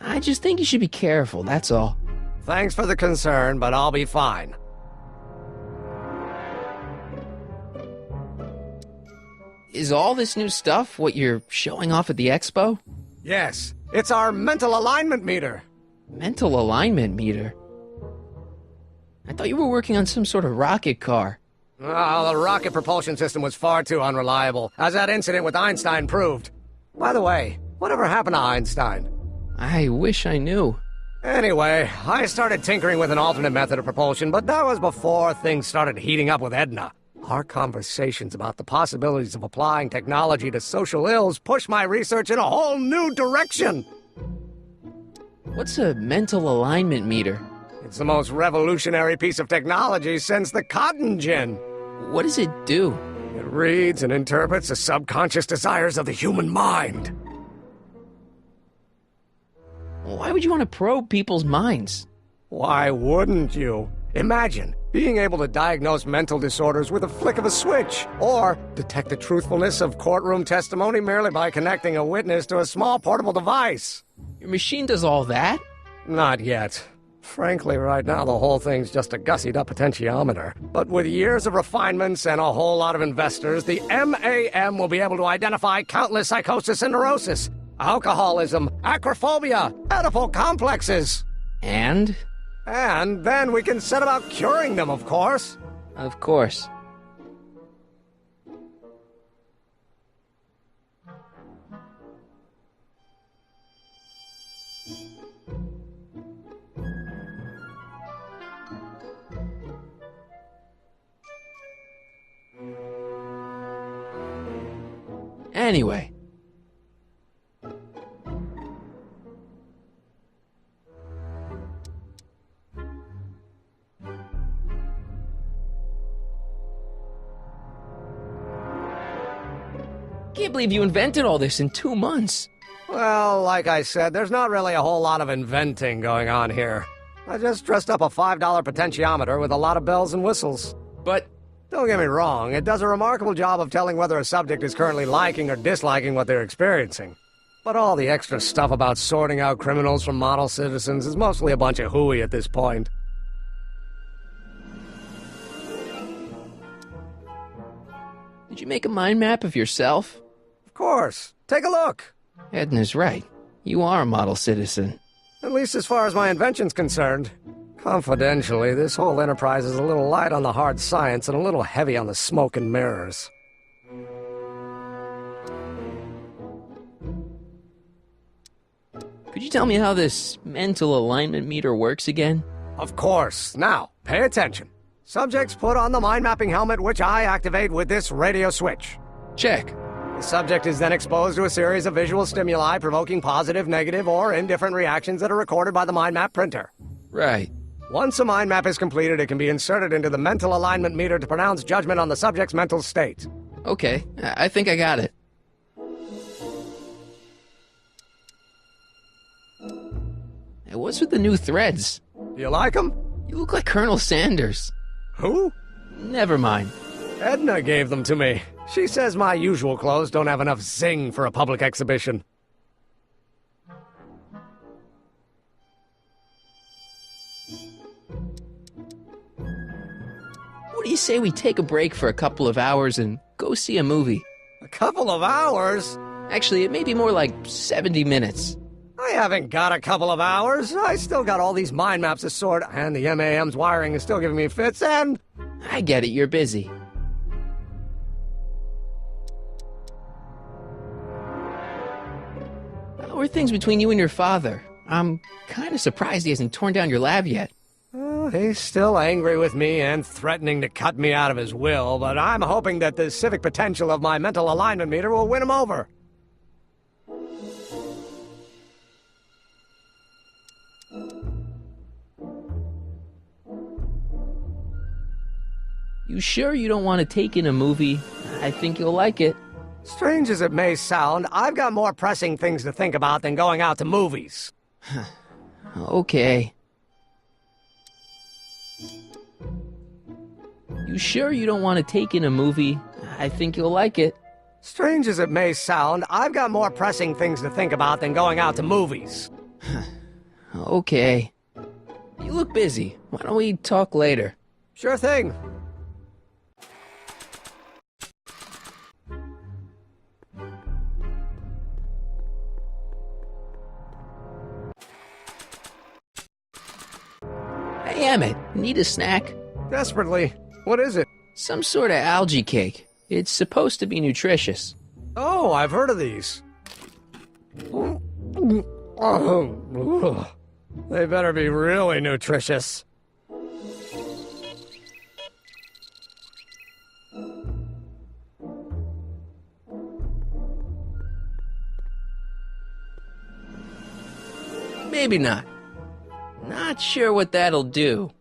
I just think you should be careful, that's all. Thanks for the concern, but I'll be fine. Is all this new stuff what you're showing off at the expo? Yes, it's our mental alignment meter. Mental alignment meter? I thought you were working on some sort of rocket car. Oh, the rocket propulsion system was far too unreliable, as that incident with Einstein proved. By the way, whatever happened to Einstein? I wish I knew. Anyway, I started tinkering with an alternate method of propulsion, but that was before things started heating up with Edna. Our conversations about the possibilities of applying technology to social ills pushed my research in a whole new direction. What's a mental alignment meter? It's the most revolutionary piece of technology since the cotton gin. What does it do? It reads and interprets the subconscious desires of the human mind. Why would you want to probe people's minds? Why wouldn't you? Imagine being able to diagnose mental disorders with a flick of a switch, or detect the truthfulness of courtroom testimony merely by connecting a witness to a small portable device. Your machine does all that? Not yet. Frankly, right now the whole thing's just a gussied-up potentiometer. But with years of refinements and a whole lot of investors, the MAM will be able to identify countless psychosis and neurosis, alcoholism, acrophobia, Oedipal complexes. And? And then we can set about curing them, of course. Of course. Anyway. Can't believe you invented all this in 2 months. Well, like I said, there's not really a whole lot of inventing going on here. I just dressed up a $5 potentiometer with a lot of bells and whistles. But don't get me wrong, it does a remarkable job of telling whether a subject is currently liking or disliking what they're experiencing. But all the extra stuff about sorting out criminals from model citizens is mostly a bunch of hooey at this point. Did you make a mind map of yourself? Of course. Take a look. Edna's right. You are a model citizen. At least as far as my invention's concerned. Confidentially, this whole enterprise is a little light on the hard science and a little heavy on the smoke and mirrors. Could you tell me how this mental alignment meter works again? Of course. Now, pay attention. Subjects put on the mind-mapping helmet, which I activate with this radio switch. Check. The subject is then exposed to a series of visual stimuli provoking positive, negative, or indifferent reactions that are recorded by the mind map printer. Right. Once a mind map is completed, it can be inserted into the mental alignment meter to pronounce judgment on the subject's mental state. Okay, I think I got it. Hey, what's with the new threads? Do you like them? You look like Colonel Sanders. Who? Never mind. Edna gave them to me. She says my usual clothes don't have enough zing for a public exhibition. What do you say we take a break for a couple of hours and go see a movie? A couple of hours? Actually, it may be more like 70 minutes. I haven't got a couple of hours. I still got all these mind maps to sort, and the MAM's wiring is still giving me fits, and... I get it, you're busy. How are things between you and your father? I'm kind of surprised he hasn't torn down your lab yet. He's still angry with me and threatening to cut me out of his will, but I'm hoping that the civic potential of my mental alignment meter will win him over. You sure you don't want to take in a movie? I think you'll like it. Strange as it may sound, I've got more pressing things to think about than going out to movies. Okay. You sure you don't want to take in a movie? I think you'll like it. Strange as it may sound, I've got more pressing things to think about than going out to movies. Okay. You look busy. Why don't we talk later? Sure thing. Hey, Emmett, need a snack? Desperately. What is it? Some sort of algae cake. It's supposed to be nutritious. Oh, I've heard of these. Oh, they better be really nutritious. Maybe not. Not sure what that'll do.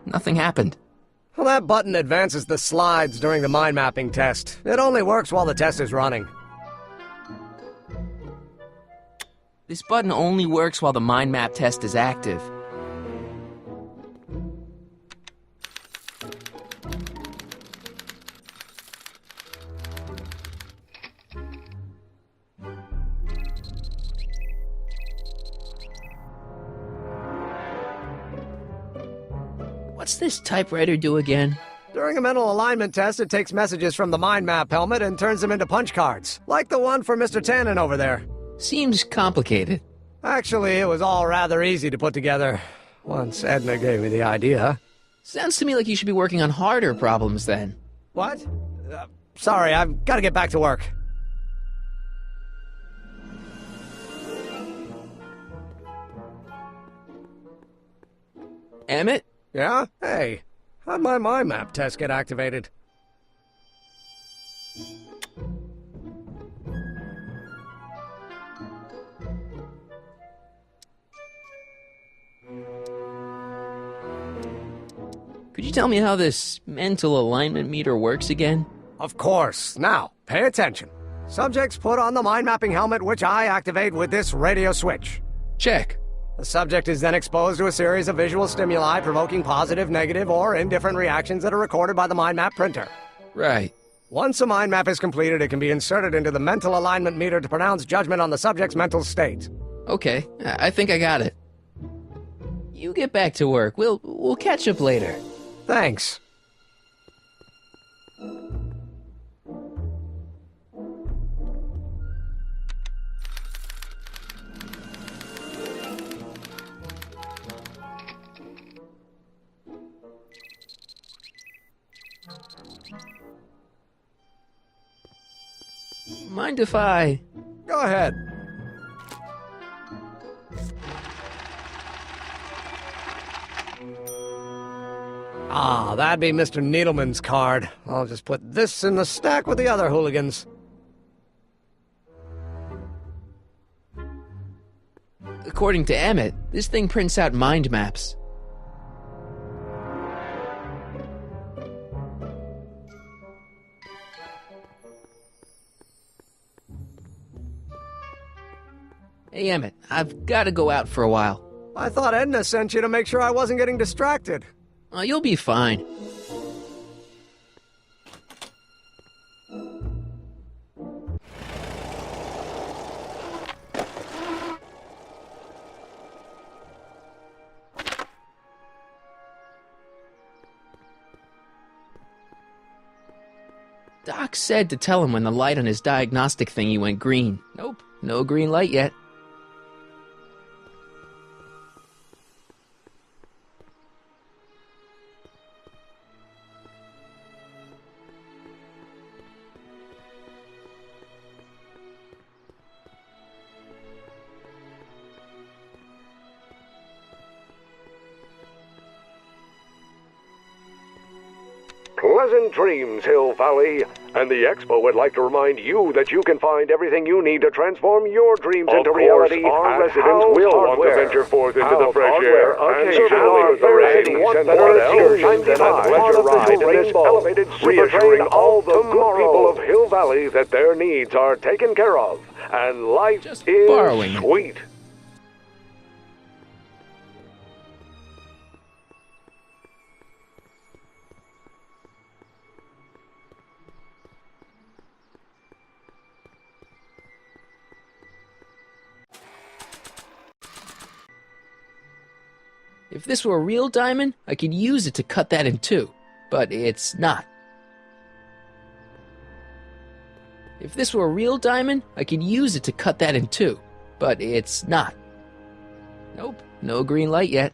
Nothing happened. Well, that button advances the slides during the mind mapping test. It only works while the test is running. This button only works while the mind map test is active. What's this typewriter do again? During a mental alignment test, it takes messages from the mind map helmet and turns them into punch cards, like the one for Mr. Tannen over there. Seems complicated. Actually, it was all rather easy to put together, once Edna gave me the idea. Sounds to me like you should be working on harder problems then. What? Sorry, I've got to get back to work. Emmett? Yeah? Hey, how'd my mind map test get activated? Could you tell me how this mental alignment meter works again? Of course. Now, pay attention. Subjects put on the mind mapping helmet, which I activate with this radio switch. Check. The subject is then exposed to a series of visual stimuli provoking positive, negative, or indifferent reactions that are recorded by the mind map printer. Right. Once a mind map is completed, it can be inserted into the mental alignment meter to pronounce judgment on the subject's mental state. Okay, I think I got it. You get back to work. We'll catch up later. Thanks. Mind if I... Go ahead. Ah, that'd be Mr. Needleman's card. I'll just put this in the stack with the other hooligans. According to Emmett, this thing prints out mind maps. Hey, Emmett, I've got to go out for a while. I thought Edna sent you to make sure I wasn't getting distracted. Oh, you'll be fine. Doc said to tell him when the light on his diagnostic thingy went green. Nope, no green light yet. Pleasant dreams, Hill Valley. And the Expo would like to remind you that you can find everything you need to transform your dreams into reality. Our residents will want to venture forth into the fresh air and survive the rain. And what else? And a pleasure ride in this elevated, reassuring all the good people of Hill Valley that their needs are taken care of. And life Just is borrowing. sweet. If this were a real diamond, I could use it to cut that in two, but it's not. If this were a real diamond, I could use it to cut that in two, but it's not. Nope, no green light yet.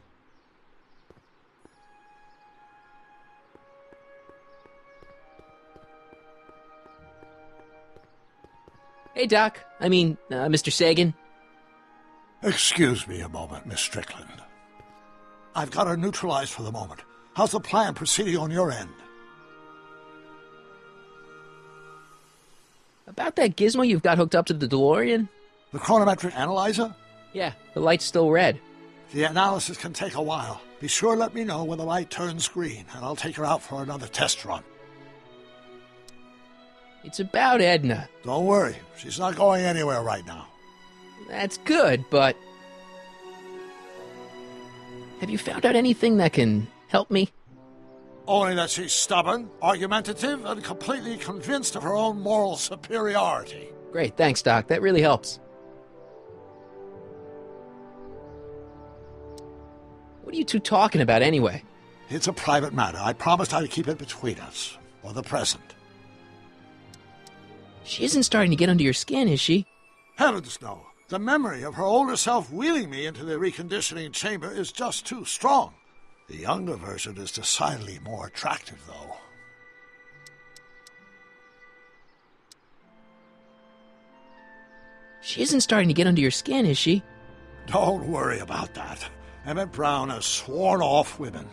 Hey, Doc. Mr. Sagan. Excuse me a moment, Miss Strickland. I've got her neutralized for the moment. How's the plan proceeding on your end? About that gizmo you've got hooked up to the DeLorean? The chronometric analyzer? Yeah, the light's still red. The analysis can take a while. Be sure to let me know when the light turns green, and I'll take her out for another test run. It's about Edna. Don't worry, she's not going anywhere right now. That's good, but... Have you found out anything that can help me? Only that she's stubborn, argumentative, and completely convinced of her own moral superiority. Great, thanks, Doc. That really helps. What are you two talking about, anyway? It's a private matter. I promised I'd keep it between us, for the present. She isn't starting to get under your skin, is she? Heavens, no. The memory of her older self wheeling me into the reconditioning chamber is just too strong. The younger version is decidedly more attractive, though. She isn't starting to get under your skin, is she? Don't worry about that. Emmett Brown has sworn off women.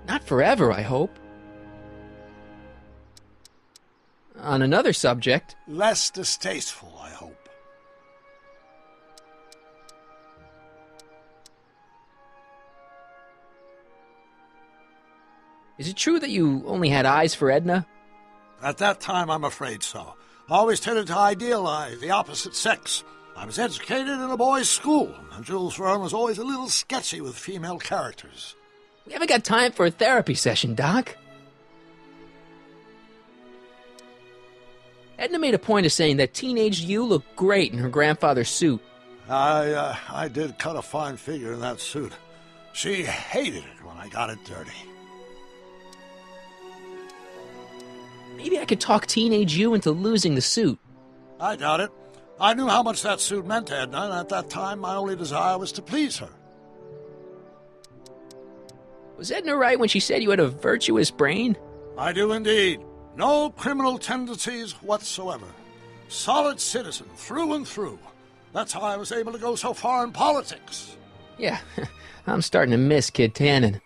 Not forever, I hope. On another subject... Less distasteful, I hope. Is it true that you only had eyes for Edna? At that time, I'm afraid so. I always tended to idealize the opposite sex. I was educated in a boys' school, and Jules Verne was always a little sketchy with female characters. We haven't got time for a therapy session, Doc. Edna made a point of saying that teenage you looked great in her grandfather's suit. I did cut a fine figure in that suit. She hated it when I got it dirty. Maybe I could talk teenage you into losing the suit. I doubt it. I knew how much that suit meant to Edna, and at that time my only desire was to please her. Was Edna right when she said you had a virtuous brain? I do indeed. No criminal tendencies whatsoever. Solid citizen through and through. That's how I was able to go so far in politics. Yeah, I'm starting to miss Kid Tannen.